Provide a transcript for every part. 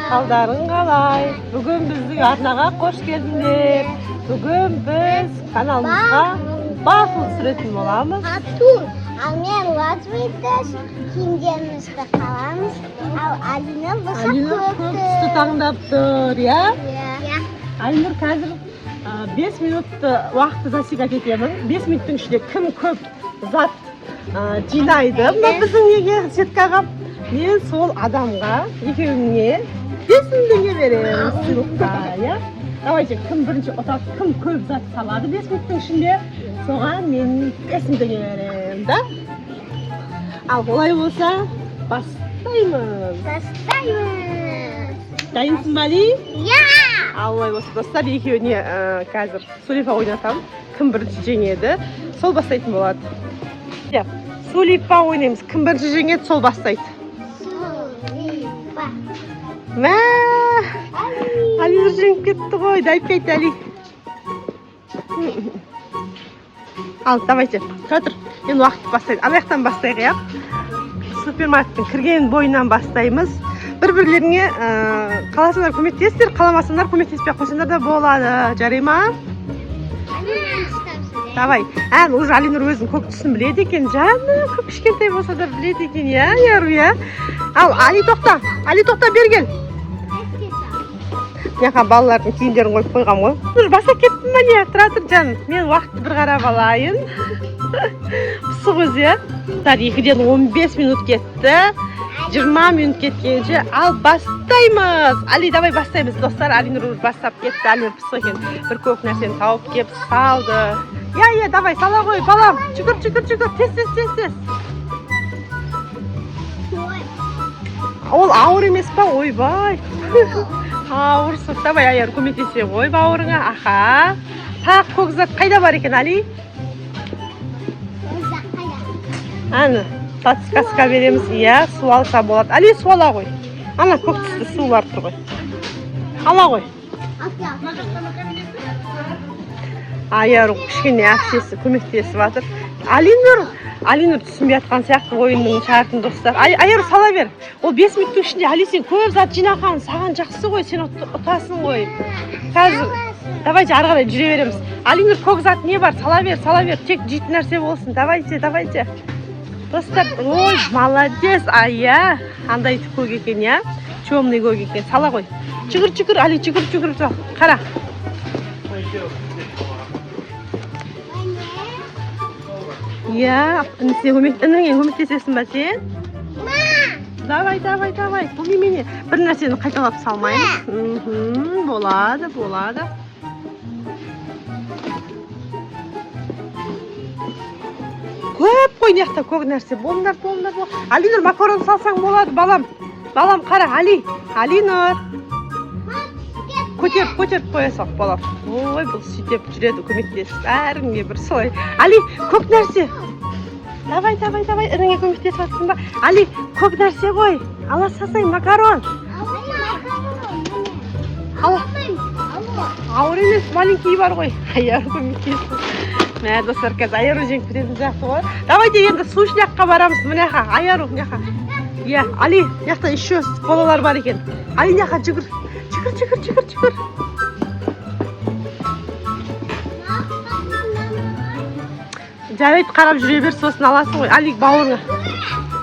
Қалдарың қалай? Бүгін біздің арнаға қош келдіңдер. Бүгін біз каналымызға батыл түсіретін боламыз. Ал мен Латвияда киімдерімізді қаламыз. Ал Алина болса көк түсті таңдап тұр, иә? Алинұр қазір 5 минутты уақытты засекать етемін. 5 минуттың ішінде кім көп зат жинайды. Мына біздің неге сеткаға мен сол адамға екеуіне 5.000 теңге беремін сыйлыққа, иә? Давайте, кім бірінші ұтады, кім көп зат салады 5 минуттың ішінде, соған мен 5.000 теңге беремін, да? Ал олай болса, бастаймыз. Дайынсың ба, Али? Иә! Ал олай болса, достар, екеуіне қазір сулифа ойнатамын. Кім бірінші жеңеді, сол бастайтын болады. Сулифа ойнаймыз. Кім бірінші жеңеді, сол бастайды. Мә! Алинұр жеңіп кетті ғой, дай пейт, Али. Ал, давайте, тұр. Мен уақытты бастайды. Аяқтан бастайық, иә? Супермаркеттің кірген бойынан бастаймыз. Бір-бірлеріңе қаласыңдар көмектесіздер, қаламасыңдар көмектеспей қойсаңдар да болады. Жарай ма? Давай. Уже Алинұр өзінің көк түсін біледі екен. Жаны көп кішкентай болса да біледі екен, иә, яру, иә? Ал, Али тоқта. Али тоқта, бер кел. Яқа балалардың киімдерін қойып қойғам ғой. Баса кеттім ба не? Тұра тұр, жаным. Мен уақытты бір қарап алайын. Пысық өзі, иә? 2-ден 15 минут кетті. 20 минут кеткенше, ал бастаймыз. Али, давай бастаймыз, достар. Алинұр бастап кетті. Алинұр пысық екен. Бір көк нәрсені тауып кеп салды. Я, давай, сала ғой, балам. Жүгір. Тез. Ол ауыр емес па? Ойбай. Ауырсыз. Давай, аяр, көмектесе ғой бауырыңа. Аха. Тақ көк зат қайда бар екен, Али? Аны, подсказка береміз. Иә, су алса болады. Али, су ала ғой. Ана, көк түсті су бар тұр ғой. Ала ғой. Аяр, кішкене әпсесі көмектесіп жатыр. Алинұр түсінбей жатқан сияқты ойынның шартын, достар. Аяр, сала бер. Ол 5 минуттың ішінде Али сен көп зат жинаған, саған жақсы ғой, сен ұтасың ғой. Қазір, давайте ары қарай жүре береміз. Алинұр, көк зат не бар? Сала бер. Тек жейтін нәрсе болсын. Давайте. Достар, ой, молодец, ая. Андай көк екен, я? Темный көк екен. Сала ғой. Жүгір, Али, жүгір. Қара. Я, ініңе көмектесесің ба сен? Давай. Бұл немене? Бір нәрсені қайталап салмаймыз. Болады. Көп қой неқта көк нәрсе. Болыңдар. Алинұр, макарон салсаң болады, балам. Балам, қара, Алинұр. Көтеріп қоя сақ, балам. Ой, бұл сөйтеп жүреді, көмектесіп. Әріңе бір солай. Али, көк нәрсе. Давай, ініңе көмектесіп жатсың ба? Али, көк нәрсе ғой. Ала салсаң, макарон. Ауыр емес, маленький бар ғой. Аяр көмектесіп. Мә, достар, қазір Аяру жеңіп кететін сияқты ғой. Давайте енді су ішіне барамыз. Мыняқа, Аяру, мыняқа. Иә, Али, мыняқта еще балалар бар екен. Али, мыняқа жүгір. Жарайды, қарап жүре бер, сосын аласың ғой. Али, бауырыңа.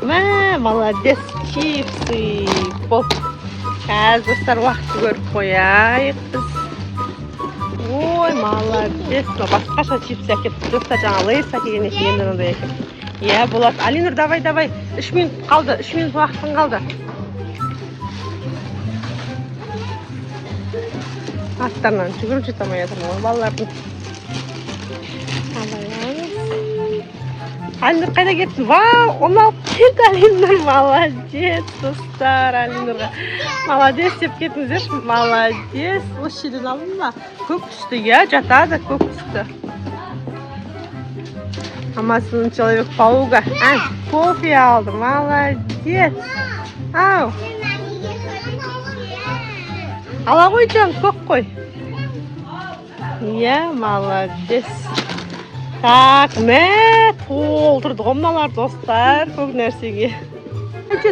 Мә, молодец, чипсы. Бол. Қазір, достар, уақытты көріп қояйық біз. Ой, молодец. Басқаша чипсы әкетті. Достар, жаңа лейс әкеген екен, енді ондай екен. Иә, болады. Алинұр, давай. 3 минут қалды, 3 минут уақытың қалды. Аттарынан жүгіріп жетамай жатырмын ғой, балалардың. Алинұр, қайда кеттің? Вау, оны алып кет, Алинұр, молодец, достар, Алинұрға. Молодец деп кетіңіздер, молодец. Осы жерден алдың ба? Көк түсті, иә, жатады, көк түсті. Амасының Человек-паука. Кофе алды, молодец. Ау. Ала ғой, жан, көк қой. Иә, молодец. Так, мә, толтырды ғомналар, достар, көк нәрсеге.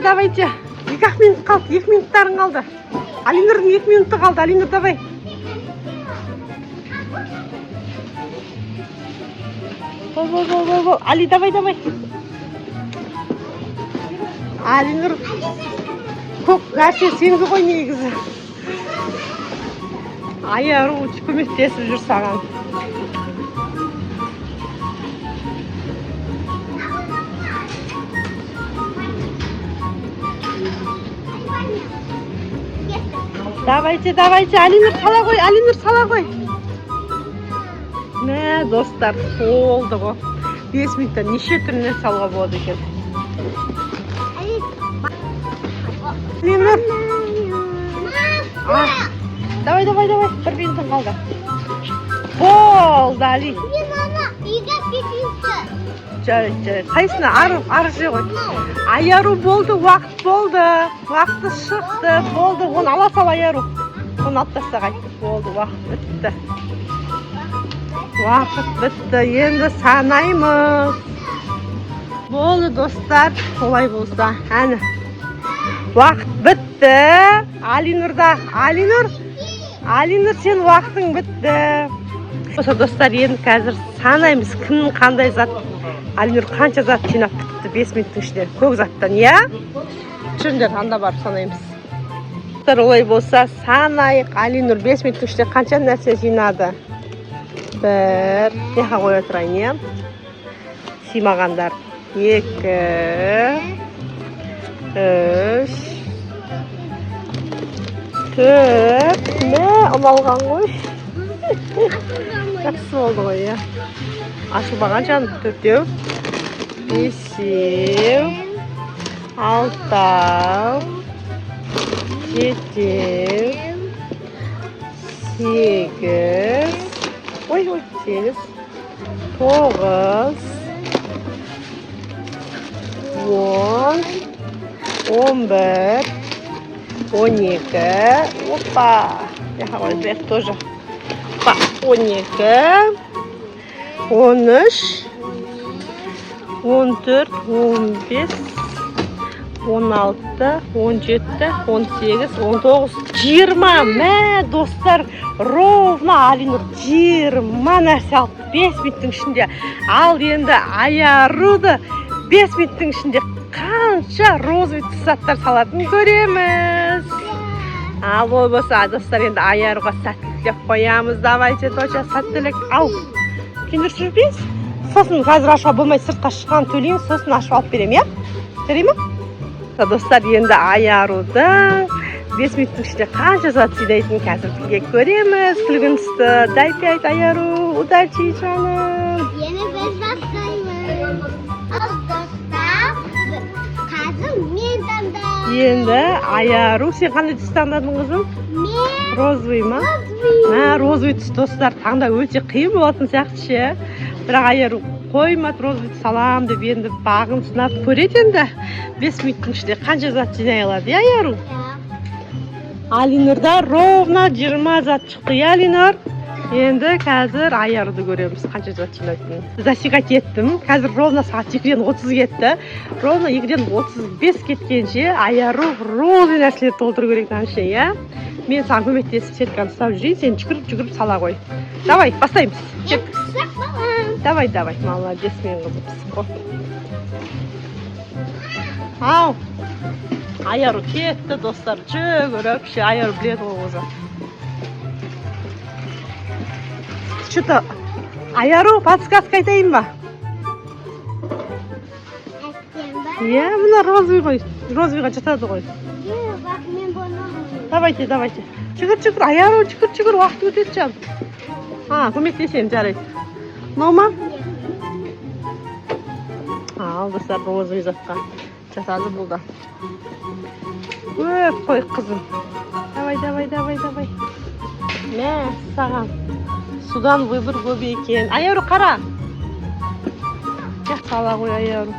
Давайте. 2 минут қалды, 2 минуттарын қалды. Алинұрдың 2 минуты қалды. Алинұр, давай. Бол. Али, давай. Алинұр көп нәрсе сенді ғой негізі. Аяру көмектесіп жүр саған. Давайте, Алинұр сала ғой. Мә, достар, болды ғой. 5 минутта неше түріне салға болады екен. Алинұр. Давай, 1 минутың қалды. Болды, Али. Мен ана үйге кетейінші. Жарайды. Қайсына? Ары же ғой. Аяру болды, уақыт болды. Уақыты шықты, болды. Оны ала сал, Аяру. Оны алып таста қайт. Болды, уақыт бітті. Енді санаймыз. Болды, достар. Солай болса. Әні. Уақыт бітті. Алинұр, сен уақытың бітті. Осы достар, енді қазір санаймыз кім қандай зат. Алинұр қанша зат жинап бітті 5 минуттың ішінде. Көк заттан, иә? Жүріңдер, анда барып санаймыз. Достар, олай болса санайық. Алинұр 5 минуттың ішінде қанша нәрсе жинады? 1, неға қой отырайын, иә? Симағандар. 2, 3, 4, не ұналған ғой. Жақсы болды ғой, иә. Ашылмаған жан 4, 5, 6, 7, 8, 9, 10, 11, 12, опа, яха ғой, бек тоже. 12, 13, 14, 15, 16, 17, 18, 19, 20. Мә, достар, ровно Алинұр 20 нәрсе алып 5 минуттың ішінде. Ал енді Аяруды 5 минуттың ішінде қанша розовый заттар салатынын көреміз. Ал болмаса, достар, енді Аяруға сәттілік қоямыз. Давайте, точа, сәттілік. Ал, кендір жүрбейіз. Сосын қазір ашуға болмай сыртқа шыққан төлейміз, сосын ашуға алып берем, иә? Жарай ма? Достар, енді Аярудың 5 минуттың ішінде қанша зат жинайтынын қазір бірге көреміз. Күлгін түсті. Дайте айт, Аяру, удачи, жаным. Енді біз бастаймыз. Достар, қазір мен таңдаймын. Енді Аяру, сен қандай түс таңдадың, қызым? Мен Розовый ма? Розовый түс, достар, таңда өте қиын болатын сияқты ше. Бірақ Аяру қоймады, розовый түс салам деп енді бағын сынап көреді енді. 5 минуттың ішінде қанша зат жинай алады, иә, Аяру? Алинұрда ровно 20 зат шықты, иә, Алинұр? Енді қазір Аяруды көреміз, қанша зат жинайтынын. Засекать еттім. Қазір ровно сағат 2-ден 30 кетті. Ровно 2-ден 35 кеткенше Аяру розовый нәрселер толтыру керек таншы, иә? Мен саған көмектесіп сетканы ұстап жүрейін, сен жүгіріп сала ғой. Давай, бастаймыз. Кет. Давай, молодец, мен қызым. Ау. Аяру кетті, достар. Жүгіріп, Аяру біледі ғой өзі. Что-то Аяру подсказка айтайын ба? Иә, мына розовый ғой. Розовыйға жатады ғой. Давайте. Жүгір, Аяру, жүгір, уақыт өтеді жан. Көмектесем, жарайды. Нома? Ал, достар, розовый затқа жатады бұлда. Көп қой, қызым. Давай. Мә, саған. Судан выбор көп екен. Аяру, қара. Сала ғой, Аяру.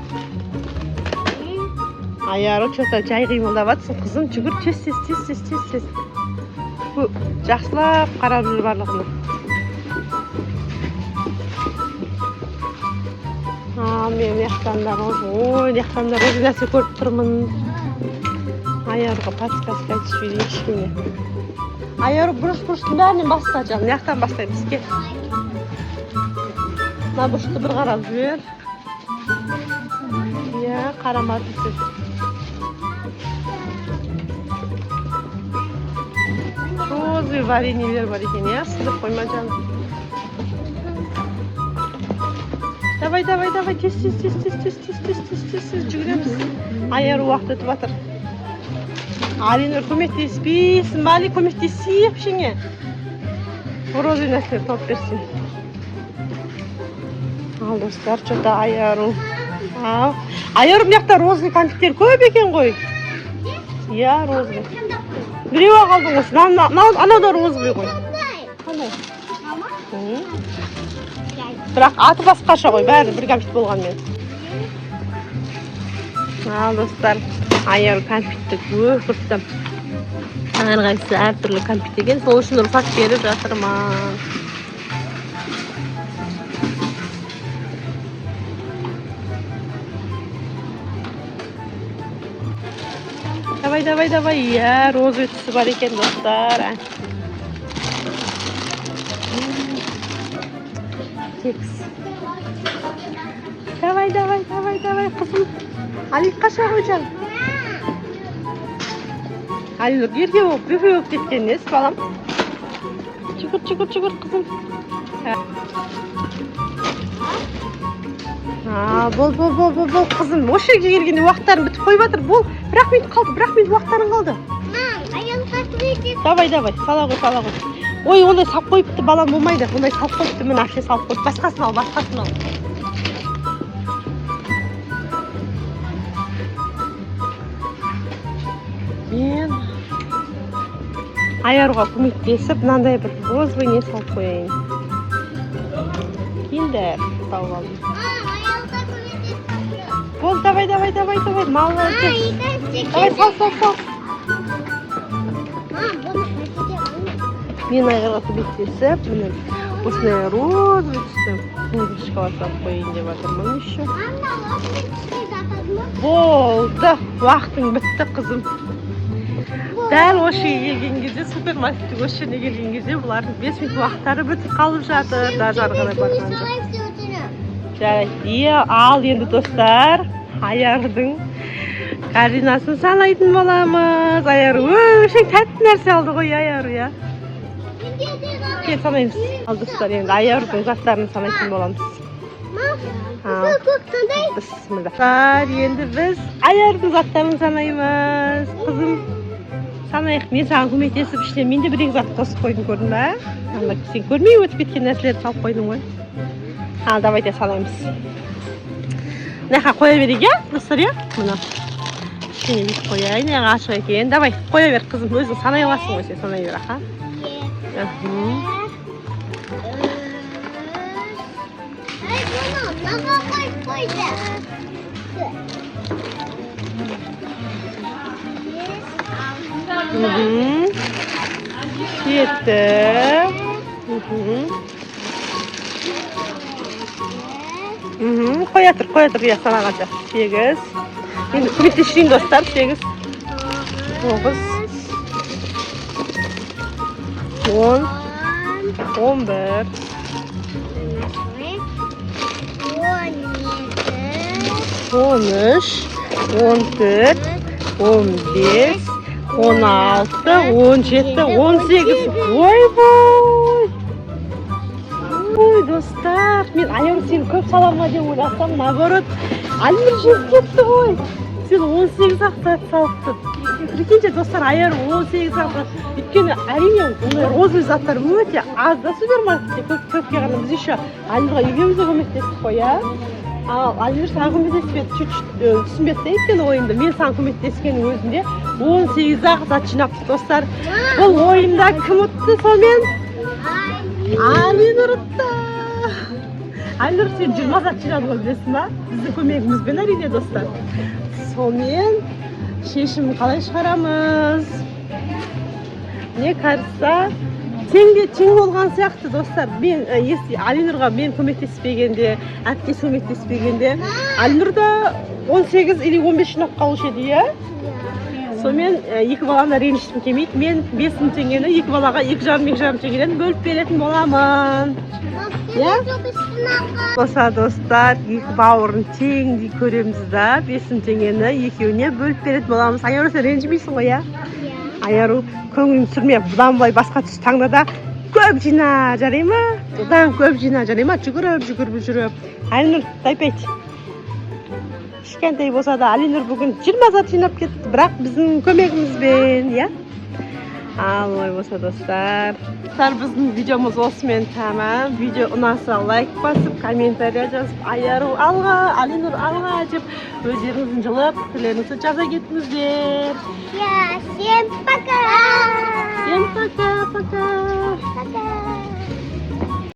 Аяру, что-то жай қимылдап жатсың, қызым. Жүгір, тез. Жақсылап қарап жүр барлығына. Мен яқтанда розы нәрсе көріп тұрмын. Аярға подсказка айтып жіберейін кішкене. Аяр бұрыш-бұрыштың бәрінен баста жаным. Яқтан бастаймыз. Кел. Мына бұрышты бір қарап жібер. Иә, қарамады сен. Розовый вареньелер бар екен, иә? Сындырып қойма жаным. Давай, тез жүгіреміз. Аяр уақыт өтіп жатыр. Алинур көмектеспейсің, Мали көмектесейік шеңе. Розовый нәрселер тауып берсін. Ал достар, что-то Аяру. Аяру мынақта розовый конфеттер көп екен ғой. Иә, розовый. Біреу қалдың осы. Анау да розовый ғой. Қандай? Бірақ аты басқаша ғой, бәрі бір конфет болғанмен. Ал достар, Аяр конфетті көріпті. Әрқайсысы әртүрлі конфет екен, сол үшін рұқсат беріп жатырмын. Давай, иә, розовый түсі бар екен достар. Текс. Давай, қызым. Алик қаша қойжан. Алинур ерге болып, бөпе болып кеткен несі балам. Жүгір, қызым. Бол, қызым. Осы жерге келгенде уақыттарын бітіп қойып жатыр. Бол, бірақ минут уақыттарын қалды. Давай, сала қой. Ой, ондай сап қойыпты балам болмайды. Ондай сап қойыпты, мін ақше салып қойып. Басқасын ал. Мен Аяруға көмектесіп, мынандай бір розовый не салып қояйын. Келдер, тауып алдым. Бол, давай, молодец. Давай, сал. Мен Аяруға көмектесіп, міне осындай розовый түсті. Шоколад салып қояйын деп жатырмын еще. Болды, уақытың бітті қызым. Дәл осы келген кезде, супермаркеттің осы жеріне келген кезде, бұлардың 5 минут уақыттары бітіп қалып жатыр. Даже арғарай барған жоқ. Жарайды, ал енді достар, Аярдың координасын санайтын боламыз. Аяр өшең тәтті нәрсе алды ғой, Аяр, иә. Кел санаймыз. Ал достар, енді Аярдың заттарын санайтын боламыз. Бісміллах. Енді біз Аярдың заттарын санаймыз. Қызым, санайық. Мен саған көмектесіп ішіне мен де бір-екі зат қосып қойдым, көрдің ба? Сен көрмей өтіп кеткен нәрселерді салып қойдың ғой. Ал, давайте санаймыз. Мынақа қоя берейік, иә? Достар, иә? Мына. Ішіне бүйтіп қояйын, ашық екен. Давай, қоя бер, қызым. Өзің санай аласың ғой, сен санай бер, аха. Жетті. Қоя тұр, иә, санағанша. 8. Енді көмектесейін достар, 8. 9. 10. 11. 13. 14. 15. 16, 17, 18. Ой, достар, мен Аяр сені көп салама деп ойласам, наоборот, Алинур жеп кетті ғой. Сен 18 ақ салыптың. Прикиньте, достар, Аяр 18 ақ. Өйткені әрине розовый заттар өте аз да супермаркетте көпке ғана біз еще Алинурға екеуміз де көмектестік қой, иә? Ал Алинур саған көмектеспеді, түсінбеді екен ойынды. Мен саған көмектескеннің өзінде 18-ақ зат жинапты, достар. Бұл ойында кім ұтты сонымен? Алинур ұтты. Алинур, сен 20 зат жинады ғой, білесің ба? Біздің көмегімізбен әрине, достар. Сонымен шешім қалай шығарамыз? Мне кажется, тең болған сияқты, достар. Если Алинурға мен көмектеспегенде, әпкесі көмектеспегенде, Алинурда 18 или 15 жинап қалушы еді, иә? Сонымен екі баланы ренжіткім келмейді. Мен 5000 теңгені екі балаға 2,5 теңгеден бөліп беретін боламын. Иә? Болса достар, екі бауырын теңдей көреміз да, 5000 теңгені екеуіне бөліп беретін боламыз. Айару, сен ренжімейсің ғой, иә? Айару, көңілін түсірме, бұдан былай басқа түс таңда да көп жина, жарай ма? Одан көп жина, жарай ма? Жүгіріп. Алинұр, тайпайт. Кішкентай болса да Алинұр бүгін 20 зат жинап кетті, бірақ біздің көмегімізбен, иә? Ал ой болса достар. Біздің видеомыз осымен тамам. Видео ұнаса лайк басып, комментария жазып, Айару алға, Алинұр алға деп өздеріңіздің жылы пікірлеріңізді жаза кетіңіздер. Всем пока! Всем пока. Пока!